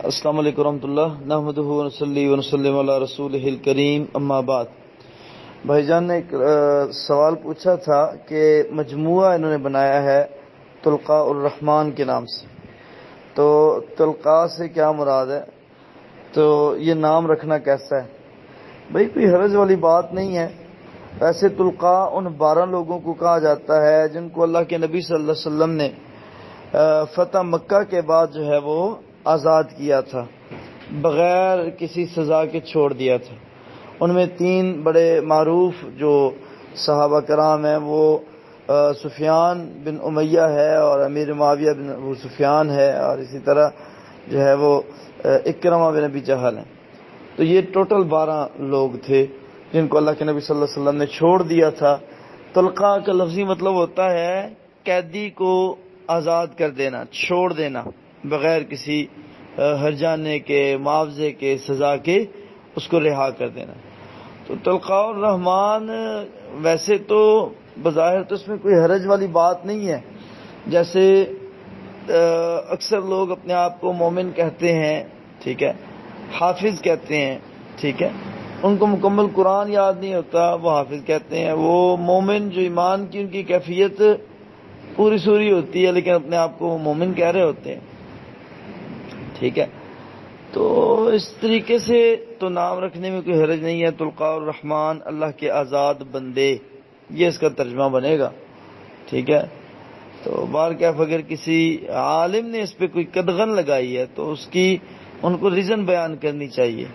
السلام علیکم ورحمۃ اللہ نحمدہ ونصلی ونسلم علی رسولہ الکریم اما بعد۔ بھائی جان نے ایک سوال پوچھا تھا کہ مجموعہ انہوں نے بنایا ہے طلفاء الرحمان کے نام سے، تو طلفاء سے کیا مراد ہے، تو یہ نام رکھنا کیسا ہے؟ بھائی کوئی حرج والی بات نہیں ہے۔ ایسے طلفاء ان 12 لوگوں کو کہا جاتا ہے جن کو اللہ کے نبی صلی اللہ علیہ وسلم نے فتح مکہ کے بعد جو ہے وہ آزاد کیا تھا، بغیر کسی سزا کے چھوڑ دیا تھا۔ ان میں 3 بڑے معروف جو صحابہ کرام ہیں وہ سفیان بن امیہ ہے اور امیر معاویہ بن ابو سفیان ہے، اور اسی طرح جو ہے وہ اکرمہ بن ابی جہل ہیں۔ تو یہ ٹوٹل 12 لوگ تھے جن کو اللہ کے نبی صلی اللہ علیہ وسلم نے چھوڑ دیا تھا۔ طلقاء کا لفظی مطلب ہوتا ہے قیدی کو آزاد کر دینا، چھوڑ دینا، بغیر کسی ہرجانے کے، معاوضے کے، سزا کے اس کو رہا کر دینا۔ تو طلفاء الرحمان ویسے تو بظاہر تو اس میں کوئی حرج والی بات نہیں ہے، جیسے اکثر لوگ اپنے آپ کو مومن کہتے ہیں، ٹھیک ہے، حافظ کہتے ہیں، ٹھیک ہے، ان کو مکمل قرآن یاد نہیں ہوتا، وہ حافظ کہتے ہیں۔ وہ مومن جو ایمان کی ان کی کیفیت پوری سوری ہوتی ہے لیکن اپنے آپ کو مومن کہہ رہے ہوتے ہیں، ٹھیک ہے۔ تو اس طریقے سے تو نام رکھنے میں کوئی حرج نہیں ہے۔ طلفاء الرحمان اللہ کے آزاد بندے، یہ اس کا ترجمہ بنے گا، ٹھیک ہے۔ تو بارکیف اگر کسی عالم نے اس پہ کوئی قدغن لگائی ہے تو اس کی ان کو ریزن بیان کرنی چاہیے۔